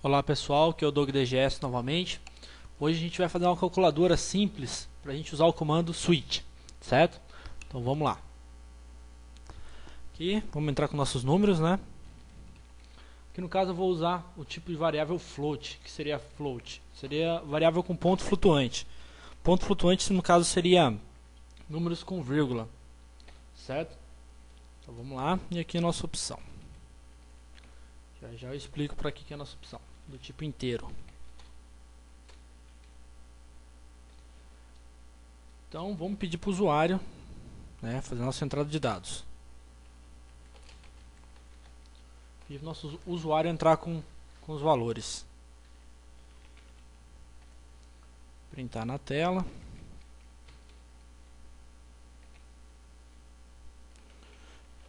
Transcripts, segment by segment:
Olá pessoal, aqui é o Doug DGS novamente. Hoje a gente vai fazer uma calculadora simples para a gente usar o comando switch, certo? Então vamos lá. Aqui vamos entrar com nossos números, né? Aqui no caso eu vou usar o tipo de variável float, que seria float. Seria variável com ponto flutuante. Ponto flutuante no caso seria números com vírgula, certo? Então vamos lá, e aqui a nossa opção. Já eu explico para que é a nossa opção, do tipo inteiro. Então vamos pedir para o usuário, né, fazer a nossa entrada de dados. E o nosso usuário entrar com os valores. Printar na tela.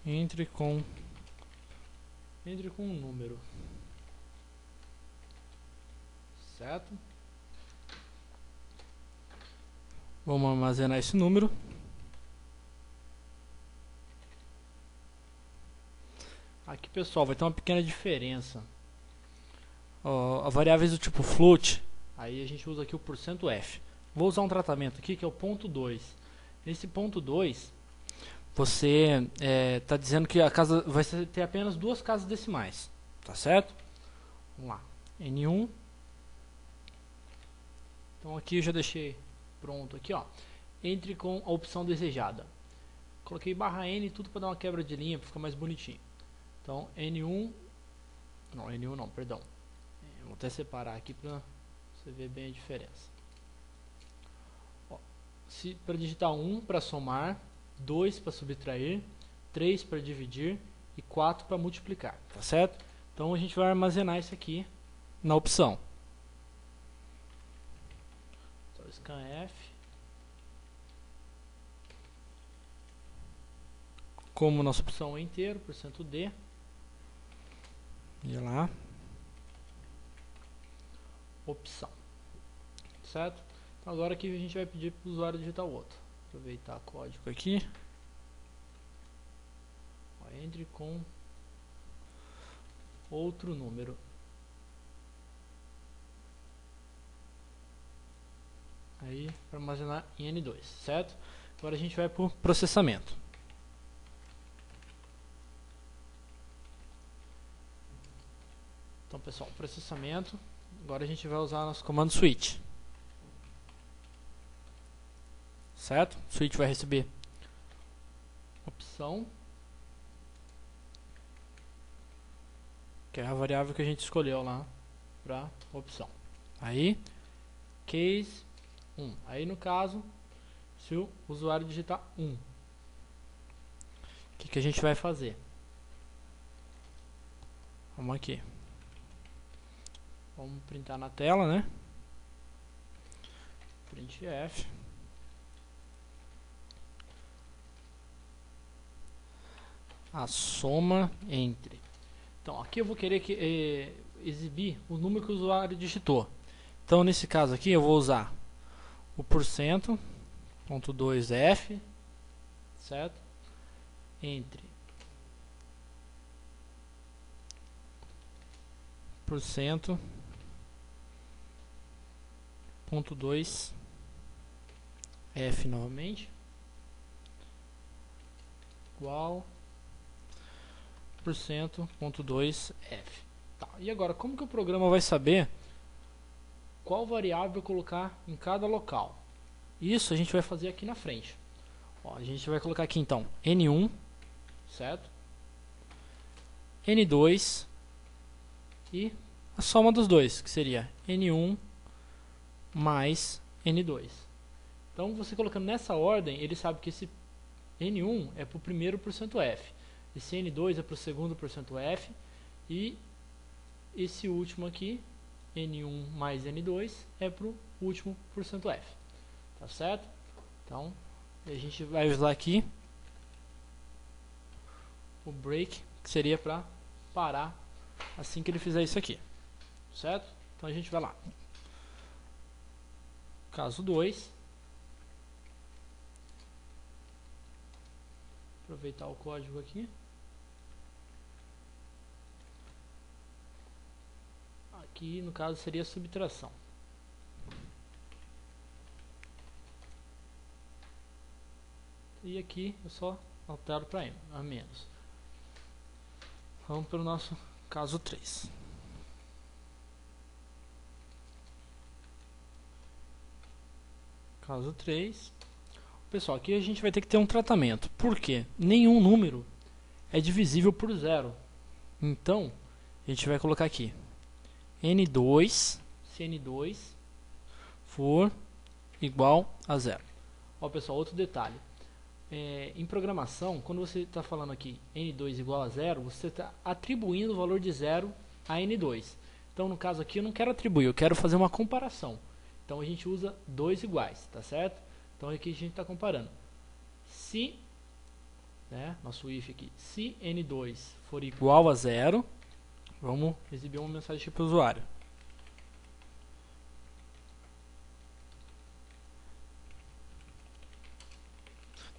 Entre com um número. Certo? Vamos armazenar esse número. Aqui, pessoal, vai ter uma pequena diferença. A variáveis do tipo float, aí a gente usa aqui o %f. Vou usar um tratamento aqui que é o ponto 2. Nesse ponto 2, você está dizendo que a casa vai ter apenas duas casas decimais, tá certo? Vamos lá, N1. Então aqui eu já deixei pronto aqui, ó. Entre com a opção desejada. Coloquei /N tudo para dar uma quebra de linha, para ficar mais bonitinho. Então N1 não, perdão. Vou até separar aqui para você ver bem a diferença. Para digitar 1 para somar, 2 para subtrair, 3 para dividir e 4 para multiplicar, tá certo? Então a gente vai armazenar isso aqui na opção. Então, scanf. Como nossa opção é inteiro, %d. E lá. Opção. Certo? Então agora aqui a gente vai pedir para o usuário digitar o outro. Aproveitar o código aqui. Entre com outro número. Aí para armazenar em N2, certo? Agora a gente vai para o processamento. Então, pessoal, processamento. Agora a gente vai usar nosso comando switch. Certo? O switch vai receber opção, que é a variável que a gente escolheu lá para opção. Aí, case 1. Aí no caso, se o usuário digitar 1, o que a gente vai fazer? Vamos aqui. Vamos printar na tela, né? Printf. A soma entre. Então, aqui eu vou querer exibir o número que o usuário digitou. Então, nesse caso aqui, eu vou usar o %.2f, certo? Entre %.2f novamente, igual %.2f. Tá, e agora, como que o programa vai saber qual variável colocar em cada local? Isso a gente vai fazer aqui na frente. Ó, a gente vai colocar aqui então N1, certo? N2 e a soma dos dois, que seria N1 mais N2. Então, você colocando nessa ordem, ele sabe que esse N1 é para o primeiro %f, esse N2 é para o segundo %f e esse último aqui, N1 mais N2, é para o último %f. Tá certo? Então, a gente vai usar aqui o break, que seria para parar assim que ele fizer isso aqui. Certo? Então a gente vai lá. Caso 2. Aproveitar o código aqui. aqui no caso seria subtração. E aqui eu só altero para a menos. Vamos para o nosso caso 3. Caso 3. Pessoal, aqui a gente vai ter que ter um tratamento. Por quê? Nenhum número é divisível por zero. Então, a gente vai colocar aqui N2, se N2 for igual a zero. Ó, pessoal, outro detalhe. Em programação, quando você está falando aqui N2 igual a zero, você está atribuindo o valor de zero a N2. Então, no caso aqui, eu não quero atribuir, eu quero fazer uma comparação. Então, a gente usa dois iguais, tá certo? Então, aqui a gente está comparando. Se, nosso if aqui, se N2 for igual a zero, vamos exibir uma mensagem aqui para o usuário.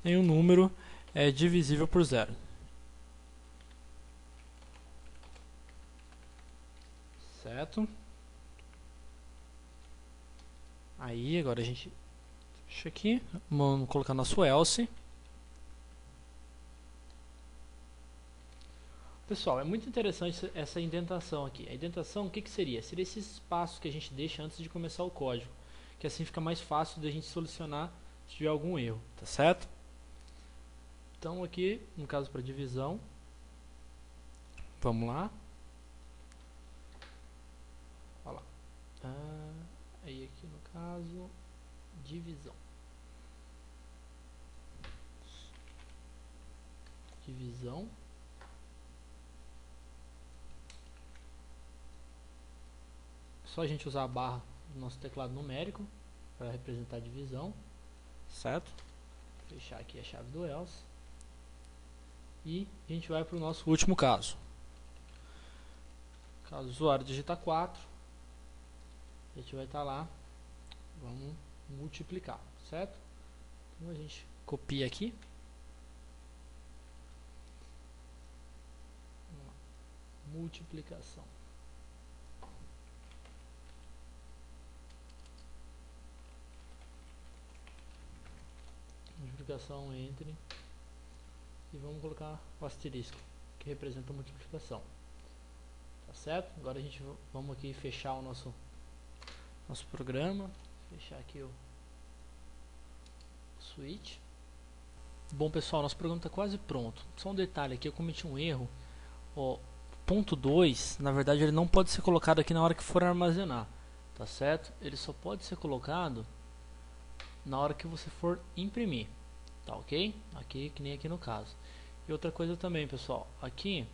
Nenhum número é divisível por zero. Certo? Aí, agora a gente fecha aqui. Vamos colocar nosso else. Pessoal, é muito interessante essa indentação aqui. A indentação, o que seria? Seria esses espaços que a gente deixa antes de começar o código. Que assim fica mais fácil de a gente solucionar se tiver algum erro. Tá certo? Então aqui, no caso para divisão, vamos lá. Olha lá. Aí aqui no caso, divisão. Divisão. Só a gente usar a barra do nosso teclado numérico para representar a divisão. Certo? Vou fechar aqui a chave do else. E a gente vai para o nosso último caso. Caso o usuário digita 4, a gente vai estar lá, vamos multiplicar, certo? Então a gente copia aqui. Vamos lá. Multiplicação. Multiplicação entre... E vamos colocar o asterisco, que representa a multiplicação. Tá certo? Agora a gente vamos aqui fechar o nosso programa. Fechar aqui o switch. Bom, pessoal, nosso programa está quase pronto. Só um detalhe aqui, eu cometi um erro. Ó, ponto 2, na verdade ele não pode ser colocado aqui na hora que for armazenar. Tá certo? Ele só pode ser colocado na hora que você for imprimir. Tá ok? Aqui, que nem aqui no caso. E outra coisa também, pessoal, aqui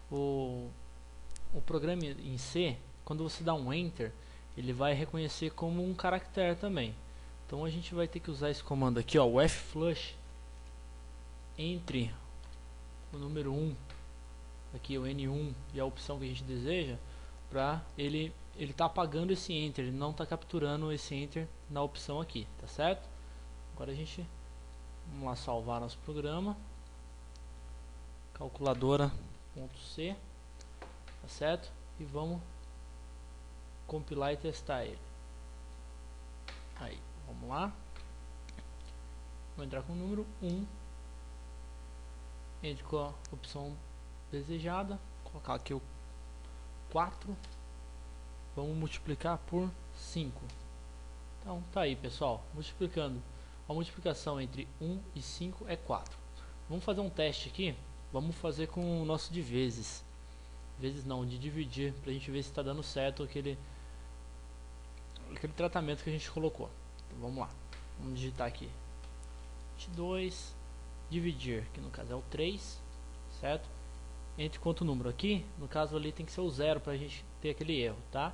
o programa em C, quando você dá um Enter, ele vai reconhecer como um caractere também. Então a gente vai ter que usar esse comando aqui, ó, o F-flush entre o número 1, aqui o N1 e a opção que a gente deseja, para ele tá apagando esse Enter, ele não está capturando esse Enter na opção aqui, tá certo? Agora a gente vamos lá salvar nosso programa. Calculadora.c, tá certo? E vamos compilar e testar ele. Aí, vamos lá. Vou entrar com o número 1. Entre com a opção desejada. Colocar aqui o 4. Vamos multiplicar por 5. Então, tá aí, pessoal. Multiplicando. A multiplicação entre 1 e 5 é 4. Vamos fazer um teste aqui. Vamos fazer com o nosso de vezes. Vezes não, de dividir. Para a gente ver se está dando certo aquele tratamento que a gente colocou. Então, vamos lá. Vamos digitar aqui. 22. Dividir, que no caso é o 3. Certo? Entre quanto número aqui? No caso ali tem que ser o 0 para a gente ter aquele erro, tá?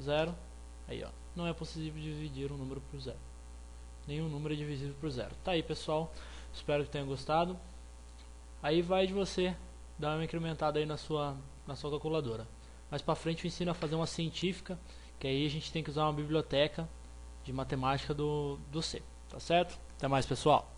0. Aí, ó. Não é possível dividir um número por 0. Nenhum número é divisível por 0. Tá aí, pessoal. Espero que tenham gostado. Aí vai de você dar uma incrementada aí na sua calculadora. Mais pra frente eu ensino a fazer uma científica, que aí a gente tem que usar uma biblioteca de matemática do C. Tá certo? Até mais, pessoal.